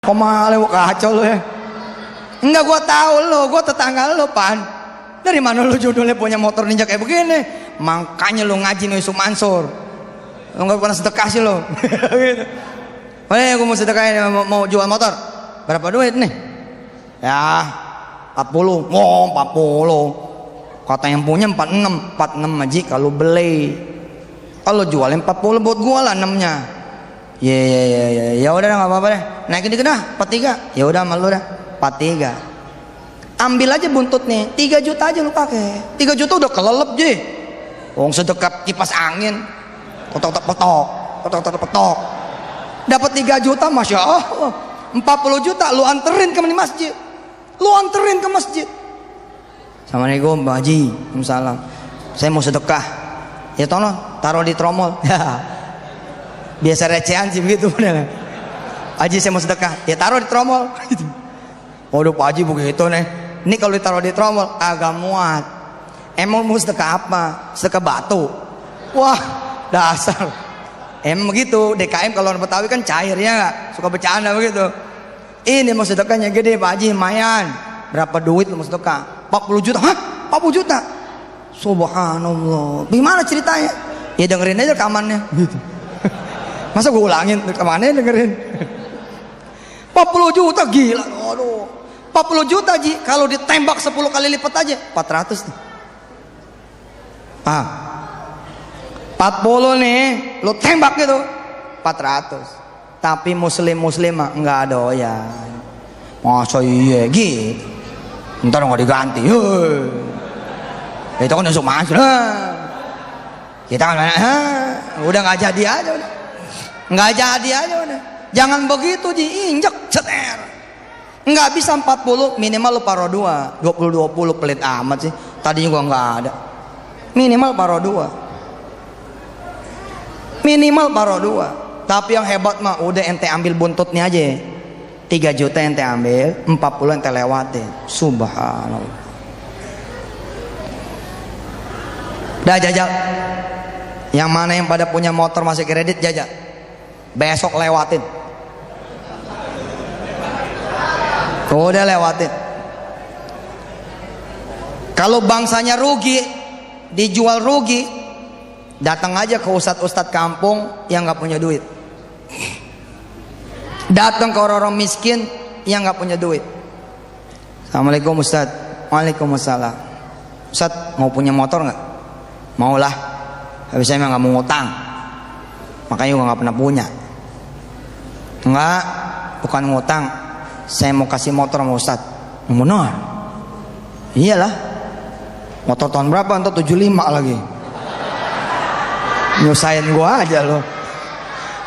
Pemale kacau lu ya. Enggak, gua tahu lo, gua tetangga lo, Pan. Dari mana lu judulnya punya motor ninja kayak begini? Makanya lu ngaji nih Yusuf Mansur. Lu enggak pernah sedekah sih lo. Gitu. Gua mau sedekahin, mau jual motor. Berapa duit nih? Ya 40. Oh, 40. Kata yang punya 46. 46 aja kalau beli. Kalau jualin 40 buat gua lah 6-nya. Ya udah nggak apa-apa deh, naikin dikit dah 43. Ya udah malu dah 43. Ambil aja buntut nih, 3 juta aja lu pakai. 3 juta udah kelelep je. Wong sedekat kipas angin. Potok. Dapat 3 juta, masya Allah. 40 juta lu anterin ke masjid. Assalamualaikum Pak Haji. Waalaikumsalam. Saya mau sedekah. Ya tolong taruh di tromol. Biasa recehan sih begitu bener. Haji saya mau sedekah, ya taruh di tromol. Waduh Pak Haji begitu nih. Ini kalau ditaruh di tromol agak muat. Emang mau sedekah apa? Sedekah batu. Wah dasar. Emang begitu. DKM kalau orang Betawi kan cair ya nggak? Suka bercanda begitu. Ini mau sedekahnya gede Pak Haji, lumayan. Berapa duit lu mau sedekah? 40 juta. Hah? 40 juta? Subhanallah. Gimana ceritanya? Ya dengerin aja rekamannya. Gitu. Masa gue ulangin kemana dengerin? 40 juta gila. Aduh. 40 juta Ji, kalau ditembak 10 kali lipat aja 400 nih. 40 nih lu tembak gitu 400. Tapi muslimah enggak doyan. Masa iya gitu. Ntar nggak diganti. Itu kan masuk masuk. Kita kan udah nggak jadi aja udah. Nggak jadi aja udah. Jangan begitu diinjek ceter. Nggak bisa 40, minimal lu paro 2. 20 pelit amat sih. Tadinya gua nggak ada. Minimal paro 2. Tapi yang hebat mah udah ente ambil buntutnya aja. 3 juta ente ambil, 40 ente lewatin. Subhanallah. Dah jajal. Yang mana yang pada punya motor masih kredit jajal. Besok lewatin. Udah lewatin. Kalau bangsanya rugi, dijual rugi, datang aja ke ustadz kampung yang nggak punya duit. Datang ke orang-orang miskin yang nggak punya duit. Assalamualaikum Ustadz. Waalaikumsalam. Ustadz mau punya motor nggak? Maulah. Habis saya emang nggak mau ngutang. Makanya gue nggak pernah punya. Enggak, bukan ngutang. Saya mau kasih motor sama Ustadz. Benar. Iyalah. Motor tahun berapa? Entar 75 lagi. Nyusahin gua aja loh.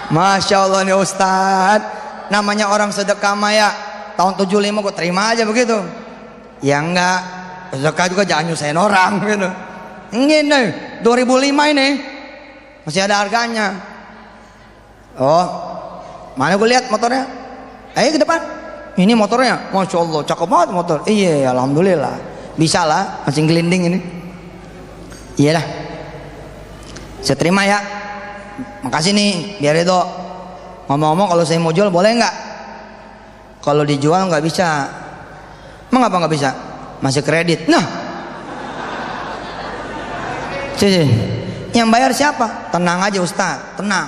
Masya Allah nih Ustadz. Namanya orang sedekah maya. Tahun 75 gua terima aja begitu. Ya enggak. Sedekah juga jangan nyusahin orang gitu. Ini nih 2005 ini masih ada harganya. Oh, mana gue lihat motornya? Ayo ke depan. Ini motornya, masya Allah, cakep banget motor. Iya, alhamdulillah. Bisa lah, masih gelinding ini. Iya lah. Saya terima ya. Makasih nih, biar itu. Ngomong-ngomong kalau saya mau jual boleh nggak? Kalau dijual nggak bisa. Mengapa nggak bisa? Masih kredit. Nah, yang bayar siapa? Tenang aja Ustaz, tenang.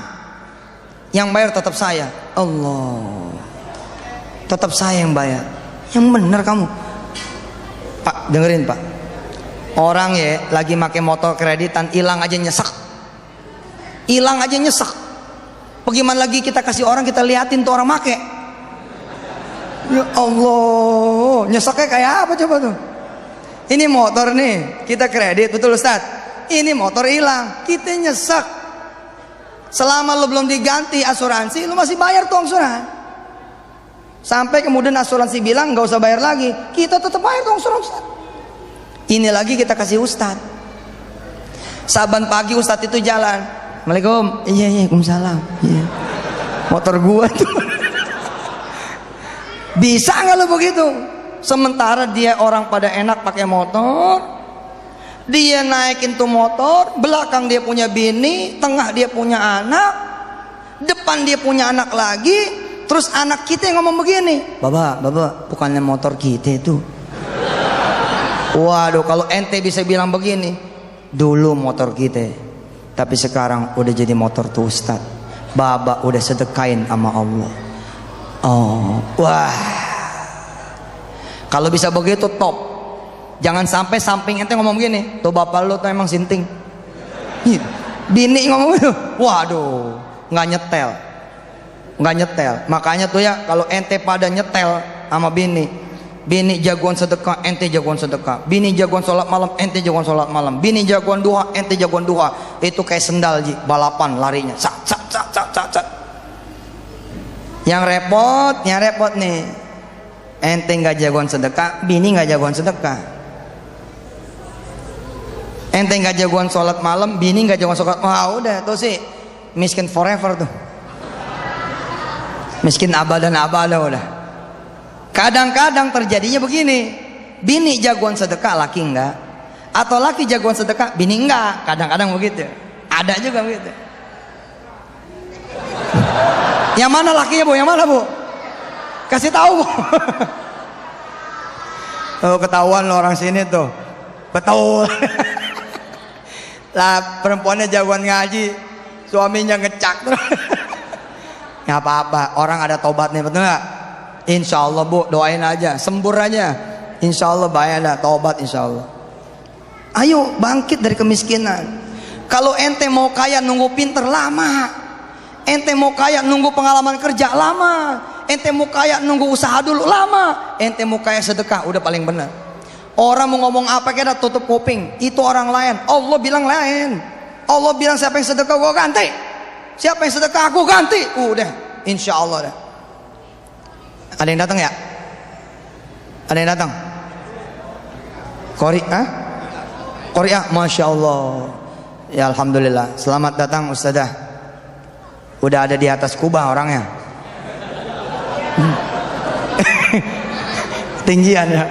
Yang bayar tetap saya. Allah. Tetap saya yang bayar. Yang benar kamu. Pak, dengerin Pak. Orang ya lagi pakai motor kreditan hilang aja nyesek. Bagaimana lagi kita kasih orang, kita liatin tuh orang make. Ya Allah, nyeseknya kayak apa coba tuh? Ini motor nih, kita kredit, betul Ustaz? Ini motor hilang, kita nyesek. Selama lu belum diganti asuransi, lu masih bayar tuh asuransi. Sampai kemudian asuransi bilang nggak usah bayar lagi, kita tetap bayar tuh asuransi. Ini lagi kita kasih Ustaz. Saban pagi Ustaz itu jalan. Assalamualaikum. Iya, Waalaikumsalam. Iya. Motor gua tuh. Bisa nggak lu begitu? Sementara dia orang pada enak pakai motor, dia naikin tuh motor, belakang dia punya bini, tengah dia punya anak, depan dia punya anak lagi, Terus anak kita yang ngomong begini, Baba, bukannya motor kita itu. Waduh, kalau ente bisa bilang begini, dulu motor kita, tapi sekarang udah jadi motor tuh Ustaz. Baba udah sedekain sama Allah. Oh, wah. Kalau bisa begitu top. Jangan sampai samping ente ngomong begini, tuh bapak lu tuh emang sinting. Bini ngomong gitu, waduh, nggak nyetel. Makanya tuh ya, kalau ente pada nyetel sama bini jagoan sedekah, ente jagoan sedekah. Bini jagoan sholat malam, ente jagoan sholat malam. Bini jagoan duha, ente jagoan duha. Itu kayak sendal ji, balapan larinya. Sak. Yang repot nih. Ente nggak jagoan sedekah, bini nggak jagoan sedekah. Ente nggak jagoan sholat malam, bini nggak jagoan sholat. Wah udah tuh sih miskin forever tuh. Miskin abadan udah. Kadang-kadang terjadinya begini, bini jagoan sedekah, laki enggak, atau laki jagoan sedekah, bini enggak. Kadang-kadang begitu. Ada juga begitu. Yang mana lakinya bu? Yang mana bu? Kasih tahu bu. Oh, ketahuan lo orang sini tuh. Betul. Lah perempuannya jagoan ngaji, suaminya ngecak tuh. Nggak apa-apa, orang ada tobatnya, betul nggak? Insya Allah bu, doain aja, sembur aja. Insya Allah bayar dah, tobat insya Allah. Ayo bangkit dari kemiskinan. Kalau ente mau kaya nunggu pinter lama. Ente mau kaya nunggu pengalaman kerja lama. Ente mau kaya nunggu usaha dulu lama. Ente mau kaya sedekah udah paling benar. Orang mau ngomong apa kita tutup kuping. Itu orang lain. Allah bilang lain. Allah bilang siapa yang sedekah gua ganti. Siapa yang sedekah aku ganti. Udah, insya Allah dah. Ada yang datang ya? Ada yang datang? Korea, masya Allah. Ya alhamdulillah. Selamat datang Ustazah. Udah ada di atas kubah orangnya. Tinggian ya.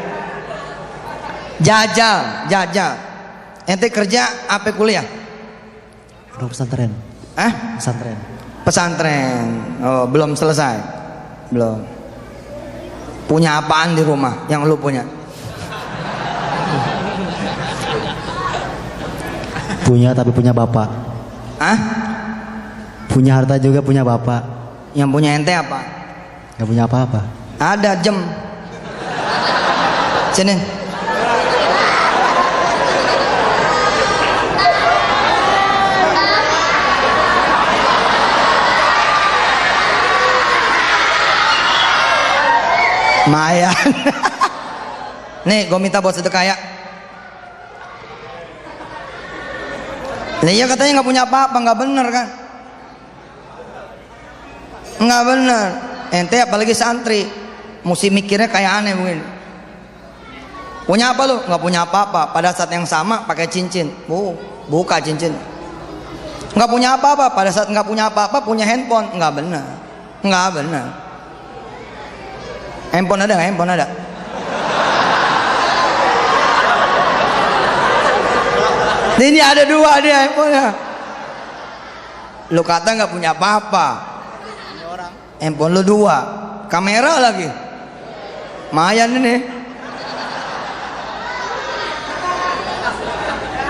Jajal. Ente kerja apa kuliah? Udah pesantren. Pesantren. Oh, belum selesai. Belum. Punya apaan di rumah yang lu punya? Punya tapi punya bapak. Punya harta juga punya bapak. Yang punya ente apa? Gak punya apa-apa. Ada jam. Sini. Mayan. Nih gue minta buat sedekah ya. Nah, iya katanya nggak punya apa-apa, nggak bener kan? Nggak bener. Ente apalagi santri, mesti mikirnya kayak aneh begini. Punya apa lu? Nggak punya apa-apa. Pada saat yang sama pakai cincin, buka cincin. Nggak punya apa-apa. Pada saat nggak punya apa-apa punya handphone, nggak bener. Handphone ada nggak? Handphone ada. Ini ada dua dia handphonenya. Lu kata nggak punya apa-apa. Handphone lu dua, kamera lagi. Mayan ini.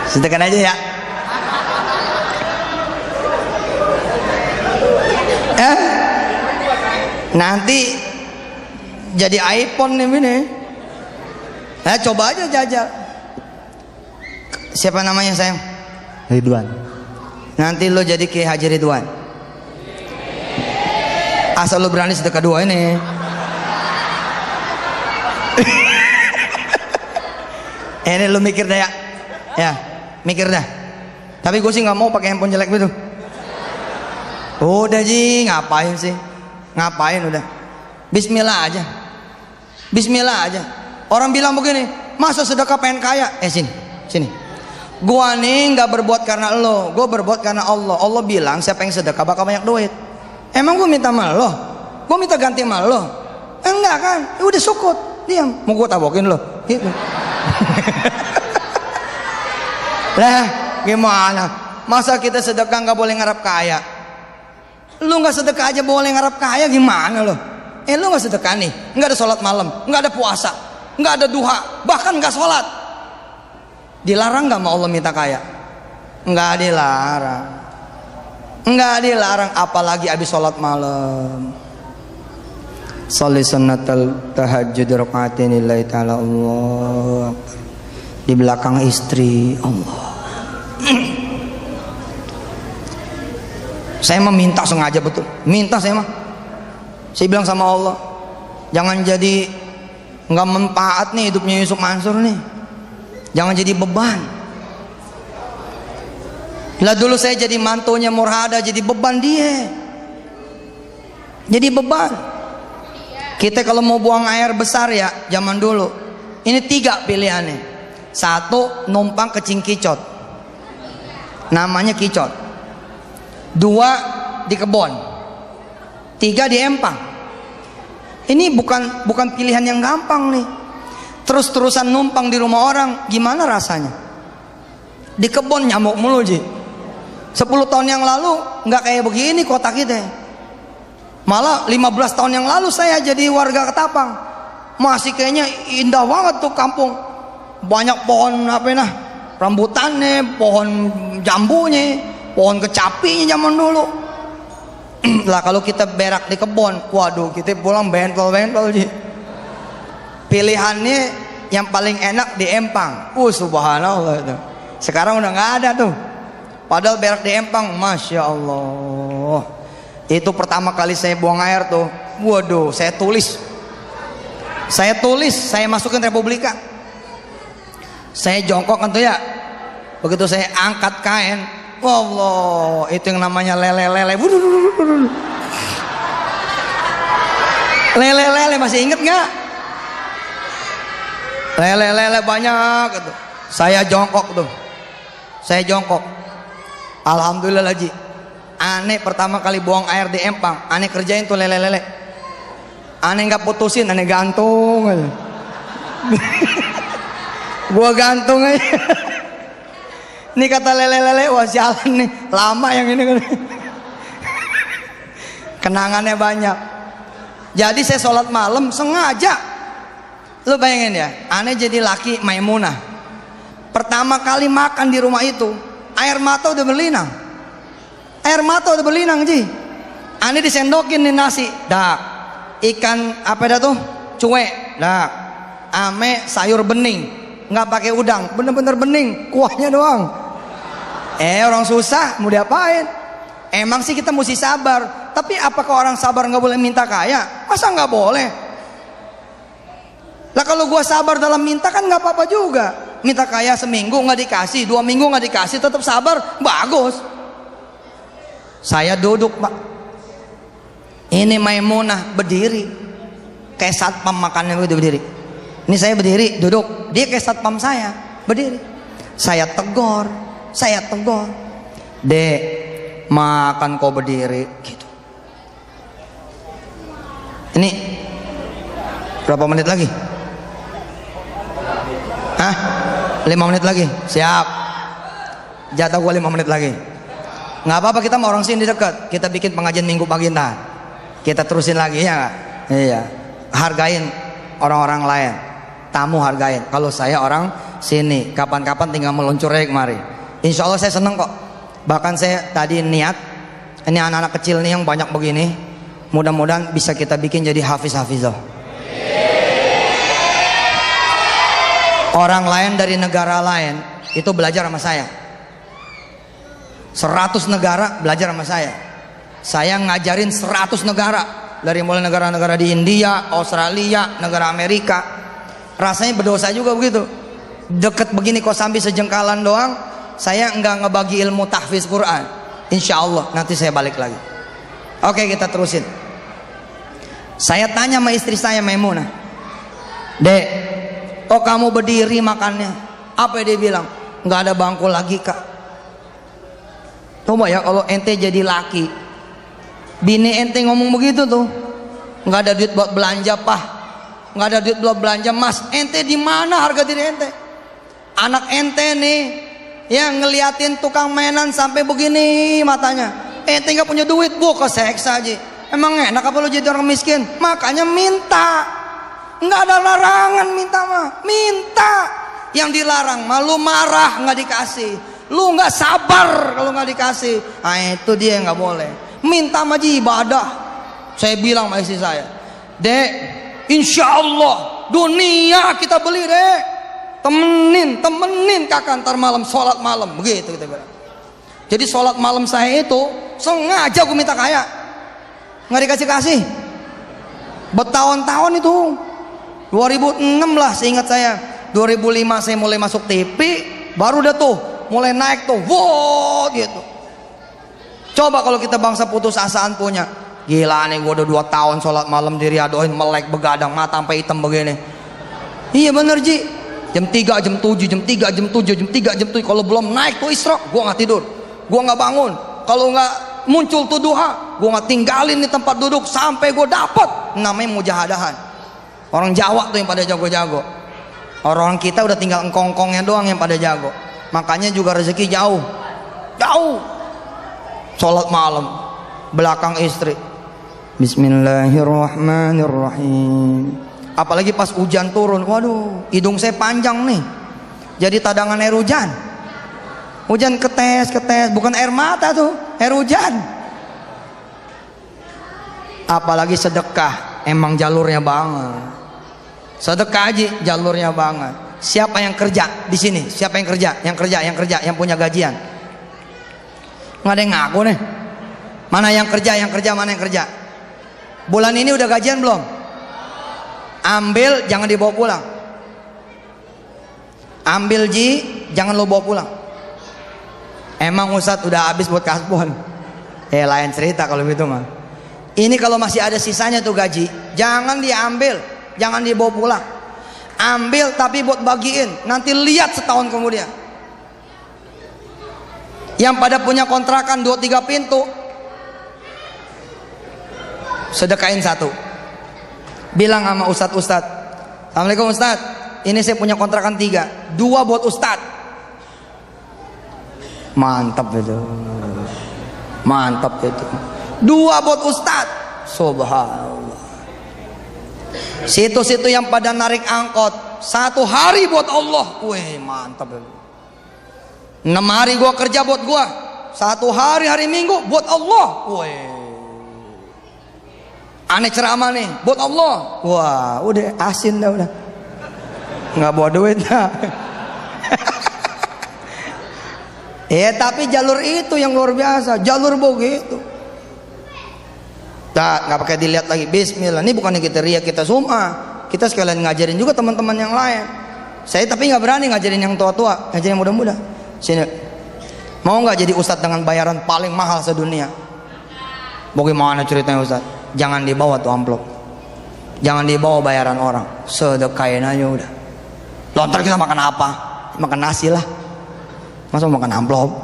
Sedekah aja ya. Nanti jadi iPhone nih ini. Coba aja jajal. Siapa namanya sayang? Ridwan. Nanti lo jadi Kiai Haji Ridwan. Asal lo berani sedekah dua ini. Ini lo mikir dah ya, mikir dah. Tapi gue sih nggak mau pakai handphone jelek gitu. Udah ji, ngapain sih? Ngapain udah? Bismillah aja. Orang bilang begini, masa sedekah pengen kaya? Sini. Gua nih nggak berbuat karena lo, gue berbuat karena Allah. Allah bilang siapa yang sedekah bakal banyak duit. Emang gue minta mal lo? Gue minta ganti mal lo? Enggak kan? Udah sukut, diam. Mau gue tabokin lo? Gitu. Lah, gimana? Masa kita sedekah nggak boleh ngarep kaya? Lu nggak sedekah aja boleh ngarap kaya gimana lo? Lu nggak sedekah nih, nggak ada sholat malam, nggak ada puasa, nggak ada duha, bahkan nggak sholat. Dilarang nggak mau Allah minta kaya? Nggak dilarang. Nggak dilarang, apalagi abis sholat malam. Sholli sunnatal tahajjud rakaatain lillahi ta'ala Allah. Di belakang istri Allah. Saya meminta sengaja betul. Minta saya mah. Saya bilang sama Allah, jangan jadi nggak manfaat nih hidupnya Yusuf Mansur nih. Jangan jadi beban. Lah dulu saya jadi mantunya Murhada, jadi beban dia. Jadi beban. Kita kalau mau buang air besar ya, zaman dulu. Ini 3 pilihannya. 1, numpang ke Cingkicot. Namanya Kicot. 2, di kebon. 3, di empang. Ini bukan pilihan yang gampang nih. Terus-terusan numpang di rumah orang, gimana rasanya? Di kebon nyamuk mulu Ji. 10 tahun yang lalu nggak kayak begini kota kita. Malah 15 tahun yang lalu saya jadi warga Ketapang, masih kayaknya indah banget tuh kampung. Banyak pohon rambutannya, pohon jambunya, pohon kecapinya zaman dulu. Lah kalau kita berak di kebon, waduh kita pulang bentol-bentol Ji. Pilihannya yang paling enak di empang. Subhanallah itu. Sekarang udah nggak ada tuh. Padahal berak di empang, Masya Allah. Itu pertama kali saya buang air tuh, waduh, saya tulis, saya masukin Republika. Saya jongkok kan tuh ya. Begitu saya angkat kain, wallah, itu yang namanya lele-lele. Lele-lele masih inget nggak? Lele-lele banyak gitu. Saya jongkok tuh. Alhamdulillah Ji. Aneh pertama kali buang air di empang, aneh kerjain tuh lele-lele. Aneh nggak putusin, aneh gantung aja. Gua gantung aja. Ini kata lele-lele, wah sialan nih, lama yang ini kan. Kenangannya banyak. Jadi saya sholat malam sengaja. Lu bayangin ya, aneh jadi laki Maimunah. Pertama kali makan di rumah itu, air mata udah berlinang. Air mata udah berlinang Ji. Aneh disendokin nih nasi, dak. Ikan apa dah tuh? Cuek, dak. Ame sayur bening, nggak pakai udang, bener-bener bening, kuahnya doang. Orang susah mau diapain? Emang sih kita mesti sabar. Tapi apakah orang sabar nggak boleh minta kaya? Masa nggak boleh? Lah kalau gua sabar dalam minta kan nggak apa-apa juga. Minta kaya seminggu nggak dikasih, 2 minggu nggak dikasih, tetap sabar, bagus. Saya duduk Pak. Ini Maimunah berdiri, kayak satpam makannya begitu berdiri. Ini saya berdiri, duduk, dia kayak satpam saya berdiri. Saya tegur, Dek, makan kau berdiri gitu. Ini berapa menit lagi? 5 menit lagi, siap. Jatah gua 5 menit lagi. Nggak apa-apa, kita mau orang sini dekat. Kita bikin pengajian minggu pagi ntar. Kita terusin lagi ya nggak? Iya. Hargain orang-orang lain. Tamu hargain. Kalau saya orang sini, kapan-kapan tinggal meluncur aja kemari. Insya Allah saya seneng kok. Bahkan saya tadi niat, ini anak-anak kecil nih yang banyak begini, mudah-mudahan bisa kita bikin jadi hafiz-hafizah. Orang lain dari negara lain itu belajar sama saya. 100 negara belajar sama saya. Saya ngajarin 100 negara, dari mulai negara-negara di India, Australia, negara Amerika. Rasanya berdosa juga begitu. Deket begini kok sambil sejengkalan doang, saya nggak ngebagi ilmu tahfiz Quran. Insya Allah nanti saya balik lagi. Oke, kita terusin. Saya tanya sama istri saya Maimunah, Dek, kok kamu berdiri makannya? Apa dia bilang? Nggak ada bangku lagi Kak. Coba ya kalau ente jadi laki, bini ente ngomong begitu tuh, nggak ada duit buat belanja Pak, nggak ada duit buat belanja Mas, ente di mana harga diri ente? Anak ente nih yang ngeliatin tukang mainan sampai begini matanya, ente nggak punya duit, gua keseksa aja. Emang enak apa lu jadi orang miskin? Makanya minta. Nggak ada larangan minta mah, minta. Yang dilarang mah lu marah nggak dikasih, lu nggak sabar kalau nggak dikasih. Nah itu dia nggak boleh. Minta mah ibadah. Saya bilang sama istri saya, Dek, insya Allah dunia kita beli, Dek. Temenin kakak ntar malam sholat malam, begitu kita bilang. Jadi sholat malam saya itu sengaja gue minta kaya, nggak dikasih. Bertahun-tahun itu, 2006 lah seingat saya. 2005 saya mulai masuk TV, baru dah tuh mulai naik tuh, wow gitu. Coba kalau kita bangsa putus asaan punya, gila nih gue udah 2 tahun sholat malam diriadoin melek begadang mata sampai hitam begini. Iya bener Ji, jam 3, jam 7, jam 3, jam 7, jam 3, jam 7. Kalau belum naik tuh isyraq, gue nggak tidur, gue nggak bangun. Kalau nggak muncul tuh duha, gue nggak tinggalin di tempat duduk sampai gue dapet. Namanya mujahadahan. Orang Jawa tuh yang pada jago-jago. Orang kita udah tinggal engkong-engkongnya doang yang pada jago. Makanya juga rezeki jauh. Sholat malam belakang istri, Bismillahirrahmanirrahim. Apalagi pas hujan turun, waduh, hidung saya panjang nih, jadi tadangan air hujan. Hujan ketes, bukan air mata tuh, air hujan. Apalagi sedekah, emang jalurnya banget. Sedekah aja jalurnya banget. Siapa yang kerja di sini? Siapa yang kerja? Yang punya gajian. Nggak ada yang ngaku nih. Mana yang kerja? Mana yang kerja? Bulan ini udah gajian belum? Ambil, jangan dibawa pulang. Ambil Ji, jangan lo bawa pulang. Emang Ustadz udah habis buat kasbon? Lain cerita kalau gitu mah. Ini kalau masih ada sisanya tuh gaji, jangan diambil, jangan dibawa pulang. Ambil tapi buat bagiin, nanti lihat setahun kemudian. Yang pada punya kontrakan 2-3 pintu, sedekain 1. Bilang sama ustadz, Assalamualaikum Ustadz, ini saya punya kontrakan 3, 2 buat Ustadz. Mantap itu, 2 buat Ustadz. Subhanallah. Situ-situ yang pada narik angkot 1 hari buat Allah, weh mantap itu. 6 hari gua kerja buat gua, 1 hari Minggu buat Allah, weh. Aneh ceramah nih buat Allah, wah udah asin dah udah, nggak bawa duit dah. Tapi jalur itu yang luar biasa, jalur begitu. Nggak pakai dilihat lagi. Bismillah, ini bukannya kita riak, kita sum'ah, kita sekalian ngajarin juga teman-teman yang lain. Saya tapi nggak berani ngajarin yang tua-tua, ngajarin yang muda-muda. Sini, mau nggak jadi ustadz dengan bayaran paling mahal sedunia? Bagaimana ceritanya Ustadz? Jangan dibawa tuh amplop, jangan dibawa bayaran orang, sedekain aja udah. Lontar kita makan apa? Makan nasi lah, masa makan amplop?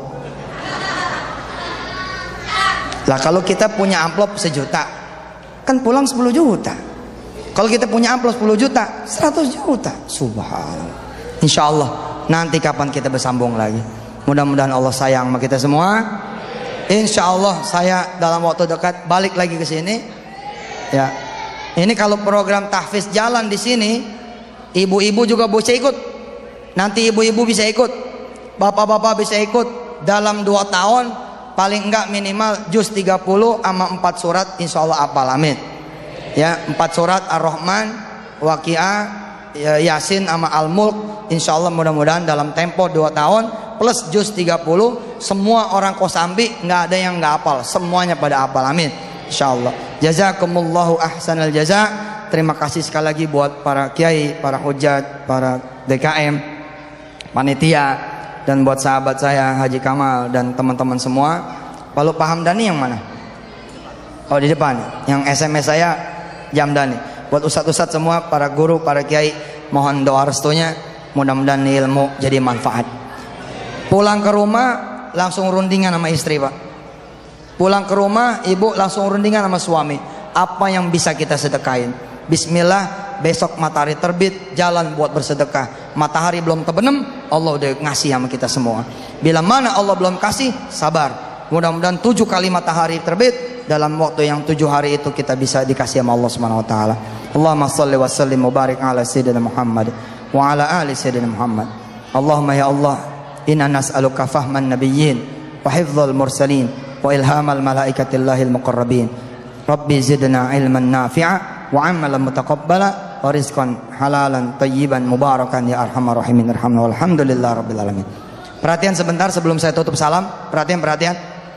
Lah kalau kita punya amplop 1 juta, kan pulang 10 juta. Kalau kita punya amplop 10 juta, 100 juta. Subhanallah. Insya Allah nanti kapan kita bersambung lagi. Mudah-mudahan Allah sayang sama kita semua. Insya Allah saya dalam waktu dekat balik lagi ke sini. Ya, ini kalau program tahfiz jalan di sini, ibu-ibu juga bisa ikut. Nanti ibu-ibu bisa ikut, bapak-bapak bisa ikut. Dalam 2 tahun paling enggak minimal juz 30 sama 4 surat insya Allah hafal, amin. Ya, 4 surat Ar-Rahman, Waqiah, Yasin sama Al-Mulk. Insya Allah mudah-mudahan dalam tempo 2 tahun plus juz 30, semua orang Kosambi nggak ada yang nggak hafal, semuanya pada hafal, amin. Insya Allah. Jazakumullahu ahsanal jaza. Terima kasih sekali lagi buat para kiai, para hujat, para DKM, panitia, dan buat sahabat saya Haji Kamal dan teman-teman semua. Kalau Pak Hamdani yang mana? Oh di depan. Yang SMS saya Jamdani. Buat ustadz-ustadz semua, para guru, para kiai, mohon doa restunya. Mudah-mudahan ilmu jadi manfaat. Pulang ke rumah langsung rundingan sama istri Pak. Pulang ke rumah ibu langsung rundingan sama suami. Apa yang bisa kita sedekahin? Bismillah, besok matahari terbit, jalan buat bersedekah. Matahari belum terbenam, Allah udah ngasih sama kita semua. Bila mana Allah belum kasih, sabar. Mudah-mudahan 7 kali matahari terbit dalam waktu yang 7 hari itu kita bisa dikasih sama Allah Subhanahu wa taala. Allahumma shalli wa sallim wa barik ala sayyidina Muhammad wa ala ali sayyidina Muhammad. Allahumma ya Allah, inna nas'aluka fahman nabiyyin wa hifdzal mursalin wa ilhamal malaikatillahil muqarrabin. Rabbi zidna ilman nafi'a wa amalan mutaqabbala wa rizqan halalan tayyiban mubarakan ya arhamar rahimin. Walhamdulillahi rabbil alamin. Perhatian sebentar sebelum saya tutup salam. Perhatian.